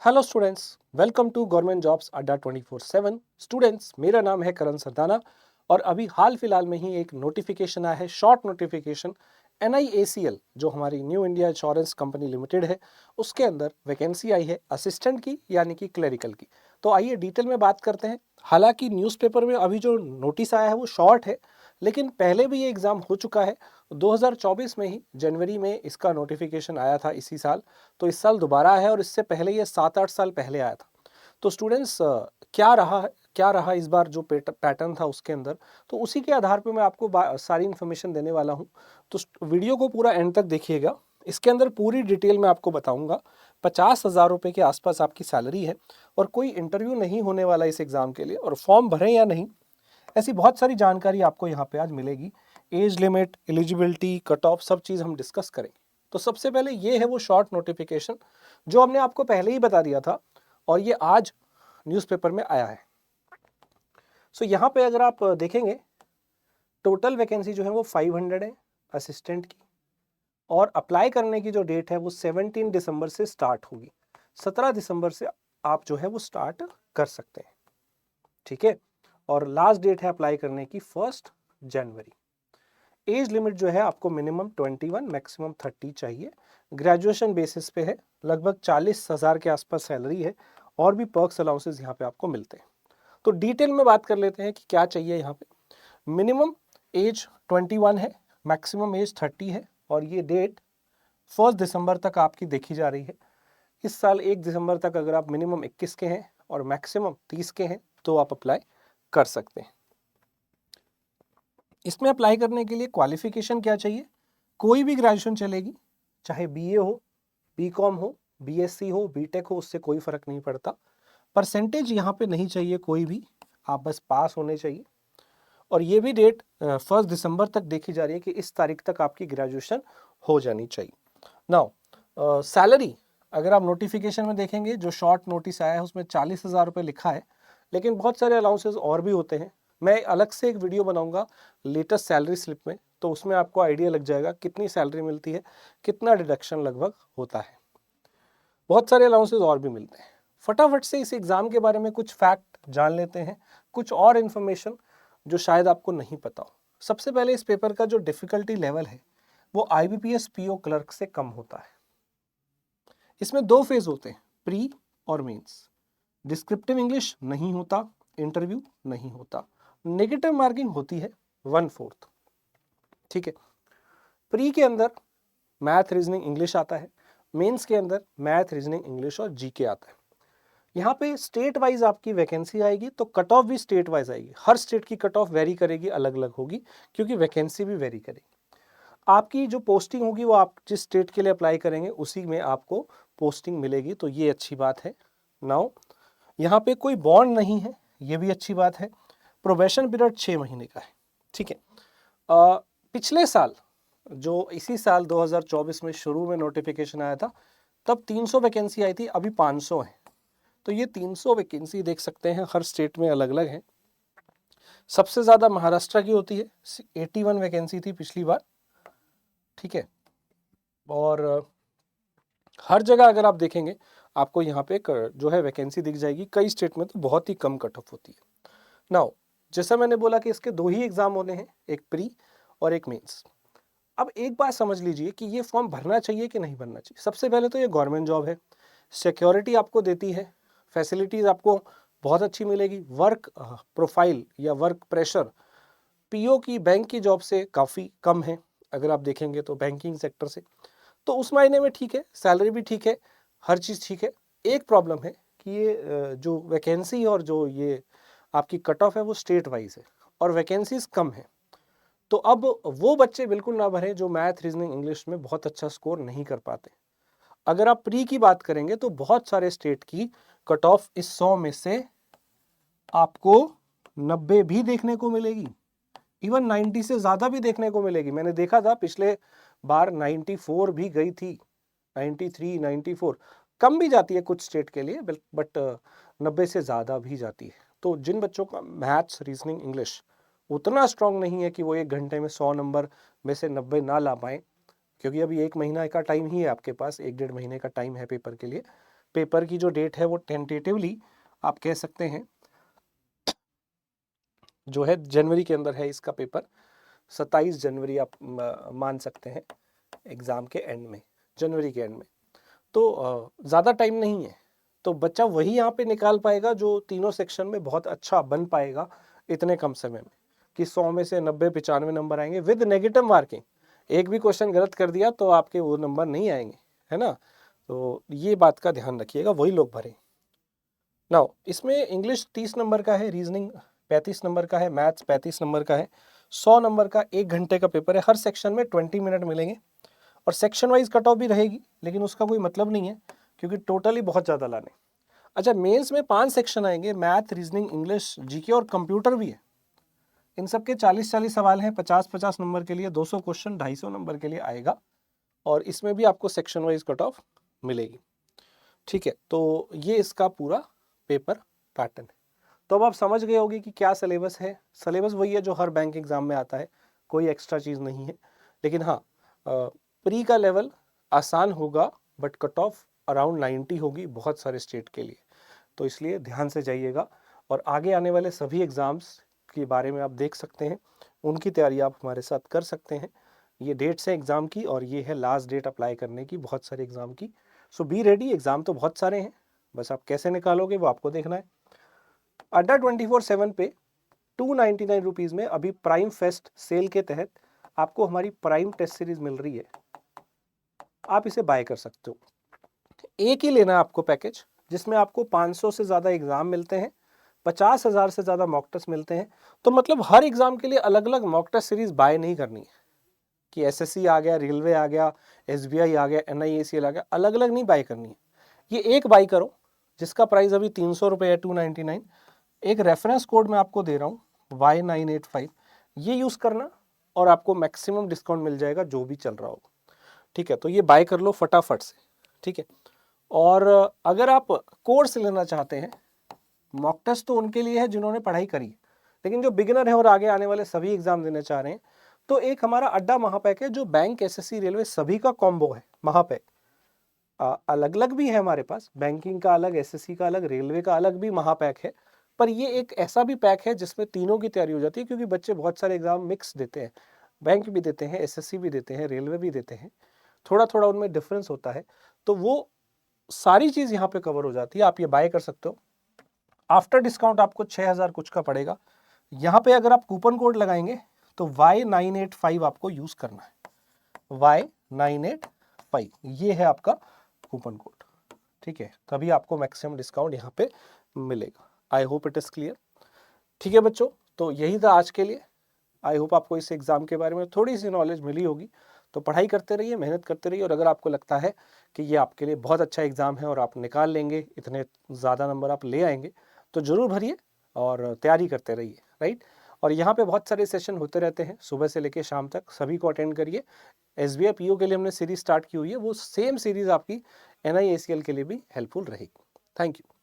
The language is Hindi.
Hello students, welcome to government jobs अड्डा 24/7। स्टूडेंट्स, मेरा नाम है करण सरदाना और अभी हाल फिलहाल में ही एक नोटिफिकेशन आया है, शॉर्ट नोटिफिकेशन। NIACL जो हमारी new India insurance company limited है, उसके अंदर वैकेंसी आई है असिस्टेंट की, यानी कि क्लरिकल की। तो आइए डिटेल में बात करते हैं। हालांकि न्यूज़पेपर में अभी जो नोटिस आया है वो शॉर्ट है, लेकिन पहले भी ये एग्ज़ाम हो चुका है। 2024 में ही जनवरी में इसका नोटिफिकेशन आया था इसी साल। तो इस साल दोबारा है और इससे पहले ये 7-8 साल पहले आया था। तो स्टूडेंट्स, क्या रहा इस बार जो पैटर्न था उसके अंदर, तो उसी के आधार पे मैं आपको सारी इन्फॉर्मेशन देने वाला हूँ। तो वीडियो को पूरा एंड तक देखिएगा। इसके अंदर पूरी डिटेल में आपको बताऊंगा। 50,000 रुपये के आसपास आपकी सैलरी है और कोई इंटरव्यू नहीं होने वाला इस एग्ज़ाम के लिए, और फॉर्म भरें या नहीं, ऐसी बहुत सारी जानकारी आपको यहाँ पे आज मिलेगी। Age limit, eligibility, cut off, सब चीज़ हम डिस्कस करेंगे। तो सबसे पहले ये है वो शॉर्ट नोटिफिकेशन जो हमने आपको पहले ही बता दिया था और ये आज न्यूज़पेपर में आया है। सो यहाँ पे अगर आप देखेंगे, टोटल वैकेंसी जो है वो 500 है असिस्टेंट की, और अप्लाई करने की जो डेट है वो 17 दिसंबर से स्टार्ट होगी। 17 दिसंबर से आप जो है वो स्टार्ट कर सकते हैं, ठीक है। और लास्ट डेट है अप्लाई करने की 1 जनवरी। एज लिमिट जो है आपको मिनिमम 21, मैक्सिमम 30 चाहिए। ग्रेजुएशन बेसिस पे है। लगभग 40,000 के आसपास सैलरी है और भी पर्क्स अलाउंसेस यहाँ पे आपको मिलते हैं। तो डिटेल में बात कर लेते हैं कि क्या चाहिए यहाँ पे। मिनिमम एज 21 है, मैक्सिमम एज 30 है, और ये डेट 1 दिसंबर तक आपकी देखी जा रही है। इस साल 1 दिसंबर तक अगर आप मिनिमम 21 के हैं और मैक्सिमम 30 के हैं तो आप अप्लाई कर सकते हैं। इसमें अप्लाई करने के लिए क्वालिफिकेशन क्या चाहिए? कोई भी ग्रेजुएशन चलेगी, चाहे BA हो, BCom हो, BSc हो, BTech हो, उससे कोई फर्क नहीं पड़ता। परसेंटेज यहाँ पे नहीं चाहिए कोई भी, आप बस पास होने चाहिए। और ये भी डेट 1 दिसंबर तक देखी जा रही है कि इस तारीख तक आपकी ग्रेजुएशन हो जानी चाहिए। नाउ सैलरी, अगर आप नोटिफिकेशन में देखेंगे, जो शॉर्ट नोटिस आया है उसमें 40,000 रुपये लिखा है, लेकिन बहुत सारे अलाउंसेस और भी होते हैं। मैं अलग से एक वीडियो बनाऊंगा लेटेस्ट सैलरी स्लिप में, तो उसमें आपको आइडिया लग जाएगा कितनी सैलरी मिलती है, कितना डिडक्शन लगभग होता है। बहुत सारे अलाउंसेस और भी मिलते हैं। फटाफट से इस एग्ज़ाम के बारे में कुछ फैक्ट जान लेते हैं, कुछ और इन्फॉर्मेशन जो शायद आपको नहीं पता हो। सबसे पहले, इस पेपर का जो डिफ़िकल्टी लेवल है वो IBPS PO क्लर्क से कम होता है। इसमें 2 फेज होते हैं, प्री और मेंस। डिस्क्रिप्टिव इंग्लिश नहीं होता, इंटरव्यू नहीं होता। नेगेटिव मार्किंग होती है 1/4, ठीक है। प्री के अंदर मैथ, रीजनिंग, इंग्लिश आता है। मेंस के अंदर मैथ, रीजनिंग, इंग्लिश और GK आता है। यहाँ पे स्टेट वाइज आपकी वैकेंसी आएगी, तो कट ऑफ भी स्टेट वाइज आएगी। हर स्टेट की कट ऑफ वेरी करेगी, अलग अलग होगी, क्योंकि वैकेंसी भी वेरी करेगी। आपकी जो पोस्टिंग होगी वो आप जिस स्टेट के लिए अप्लाई करेंगे उसी में आपको पोस्टिंग मिलेगी, तो ये अच्छी बात है। नाउ यहाँ पे कोई बॉन्ड नहीं है, ये भी अच्छी बात है। प्रोबेशन पीरियड 6 महीने का है, ठीक है। पिछले साल, जो इसी साल 2024 में शुरू में नोटिफिकेशन आया था, तब 300 वैकेंसी आई थी, अभी 500 है। तो ये 300 वैकेंसी देख सकते हैं, हर स्टेट में अलग अलग है। सबसे ज़्यादा महाराष्ट्र की होती है, 81 वैकेंसी थी पिछली बार, ठीक है। और हर जगह अगर आप देखेंगे आपको यहाँ पे जो है वैकेंसी दिख जाएगी। कई स्टेट में तो बहुत ही कम कट ऑफ होती है। नाउ, जैसा मैंने बोला कि इसके 2 ही एग्जाम होने हैं, एक प्री और एक मेंस। अब एक बात समझ लीजिए कि ये फॉर्म भरना चाहिए कि नहीं भरना चाहिए। सबसे पहले तो ये गवर्नमेंट जॉब है, सिक्योरिटी आपको देती है, फैसिलिटीज़ आपको बहुत अच्छी मिलेगी। वर्क प्रोफाइल या वर्क प्रेशर PO की, बैंक की जॉब से काफ़ी कम है, अगर आप देखेंगे तो बैंकिंग सेक्टर से। तो उस मायने में ठीक है, सैलरी भी ठीक है, हर चीज़ ठीक है। एक प्रॉब्लम है कि ये जो वैकेंसी और जो ये आपकी कट ऑफ है वो स्टेट वाइज है और वैकेंसीज कम है। तो अब वो बच्चे बिल्कुल ना भरें जो मैथ, रीजनिंग, इंग्लिश में बहुत अच्छा स्कोर नहीं कर पाते। अगर आप प्री की बात करेंगे तो बहुत सारे स्टेट की कट ऑफ इस 100 में से आपको 90 भी देखने को मिलेगी, इवन 90 से ज़्यादा भी देखने को मिलेगी। मैंने देखा था पिछले बार 94 भी गई थी, 93, 94, कम भी जाती है कुछ स्टेट के लिए, बट 90 से ज़्यादा भी जाती है। तो जिन बच्चों का मैथ्स, रीजनिंग, इंग्लिश उतना स्ट्रांग नहीं है कि वो 1 घंटे में 100 नंबर में से 90 ना ला पाएँ, क्योंकि अभी 1 महीना का टाइम ही है आपके पास, 1 डेढ़ महीने का टाइम है पेपर के लिए, पेपर की जो डेट है वो टेंटेटिवली आप कह सकते हैं जो है जनवरी के अंदर है इसका पेपर, 27 जनवरी आप मान सकते हैं एग्ज़ाम के एंड में, जनवरी के एंड में। तो ज़्यादा टाइम नहीं है, तो बच्चा वही यहाँ पे निकाल पाएगा जो तीनों सेक्शन में बहुत अच्छा बन पाएगा इतने कम समय में, कि 100 में से 90 95 नंबर आएंगे विद नेगेटिव मार्किंग। एक भी क्वेश्चन गलत कर दिया तो आपके वो नंबर नहीं आएंगे, है ना। तो ये बात का ध्यान रखिएगा, वही लोग भरें। नाउ इसमें इंग्लिश 30 नंबर का है, रीजनिंग 35 नंबर का है, मैथ्स 35 नंबर का है, 100 नंबर का 1 घंटे का पेपर है। हर सेक्शन में 20 मिनट मिलेंगे और सेक्शन वाइज कट ऑफ भी रहेगी, लेकिन उसका कोई मतलब नहीं है क्योंकि टोटली बहुत ज़्यादा लाने। अच्छा, मेंस में 5 सेक्शन आएंगे, मैथ, रीजनिंग, इंग्लिश, जीके और कंप्यूटर भी है। इन सब के 40-40 सवाल हैं, 50-50 नंबर के लिए 200 क्वेश्चन 250 नंबर के लिए आएगा, और इसमें भी आपको सेक्शन वाइज कट ऑफ मिलेगी। ठीक है, तो ये इसका पूरा पेपर पैटर्न है। तो अब आप समझ गए होंगे कि क्या सिलेबस है। सिलेबस वही है जो हर बैंक एग्जाम में आता है, कोई एक्स्ट्रा चीज़ नहीं है। लेकिन हाँ, प्री का लेवल आसान होगा, बट कट ऑफ अराउंड 90 होगी बहुत सारे स्टेट के लिए, तो इसलिए ध्यान से जाइएगा। और आगे आने वाले सभी एग्ज़ाम्स के बारे में आप देख सकते हैं, उनकी तैयारी आप हमारे साथ कर सकते हैं। ये डेट्स हैं एग्ज़ाम की, और ये है लास्ट डेट अप्लाई करने की बहुत सारे एग्ज़ाम की। सो बी रेडी, एग्ज़ाम तो बहुत सारे हैं, बस आप कैसे निकालोगे वो आपको देखना है। अड्डा 24/7 पे 299 रुपीज़ में अभी प्राइम फेस्ट सेल के तहत आपको हमारी प्राइम टेस्ट सीरीज मिल रही है, आप इसे बाय कर सकते हो। एक ही लेना है आपको पैकेज, जिसमें आपको 500 से ज़्यादा एग्ज़ाम मिलते हैं, 50,000 से ज़्यादा मॉक टेस्ट मिलते हैं। तो मतलब हर एग्ज़ाम के लिए अलग अलग मॉक टेस्ट सीरीज बाय नहीं करनी है कि एसएससी आ गया, रेलवे आ गया, एसबीआई आ गया, NIACL आ गया, अलग अलग नहीं बाय करनी है। ये एक बाय करो जिसका प्राइस अभी 300 रुपये है, 299। एक रेफरेंस कोड मैं आपको दे रहा हूँ Y985, ये यूज़ करना और आपको मैक्सिमम डिस्काउंट मिल जाएगा जो भी चल रहा होगा। ठीक है, तो ये बाय कर लो फटाफट से। ठीक है, और अगर आप कोर्स लेना चाहते हैं, मॉक टेस्ट तो उनके लिए है जिन्होंने पढ़ाई करी, लेकिन जो बिगिनर है और आगे आने वाले सभी एग्जाम देना चाह रहे हैं, तो एक हमारा अड्डा महापैक है जो बैंक, एसएससी, रेलवे सभी का कॉम्बो है महापैक। अलग अलग भी है हमारे पास, बैंकिंग का अलग, एसएससी का अलग, रेलवे का अलग भी महापैक है, पर ये एक ऐसा भी पैक है जिसमें तीनों की तैयारी हो जाती है, क्योंकि बच्चे बहुत सारे एग्जाम मिक्स देते हैं, बैंक भी देते हैं, एसएससी भी देते हैं, रेलवे भी देते हैं, थोड़ा थोड़ा उनमें डिफरेंस होता है, तो वो सारी चीज़ यहाँ पे कवर हो जाती है। आप ये बाय कर सकते हो। आफ्टर डिस्काउंट आपको 6000 कुछ का पड़ेगा। यहाँ पे अगर आप कूपन कोड लगाएंगे तो Y985 आपको यूज़ करना है, Y985 ये है आपका कूपन कोड। ठीक है, तभी आपको मैक्सिमम डिस्काउंट यहाँ पे मिलेगा। I hope it is clear. ठीक है बच्चों, तो यही था आज के लिए। आई होप आपको इस एग्ज़ाम के बारे में थोड़ी सी नॉलेज मिली होगी। तो पढ़ाई करते रहिए, मेहनत करते रहिए, और अगर आपको लगता है कि ये आपके लिए बहुत अच्छा एग्ज़ाम है और आप निकाल लेंगे, इतने ज़्यादा नंबर आप ले आएंगे, तो ज़रूर भरिए और तैयारी करते रहिए, राइट। और यहाँ पे बहुत सारे सेशन होते रहते हैं सुबह से लेकर शाम तक, सभी को अटेंड करिए। SBI PO के लिए हमने सीरीज स्टार्ट की हुई है, वो सेम सीरीज़ आपकी NIACL के लिए भी हेल्पफुल रहेगी। Thank you.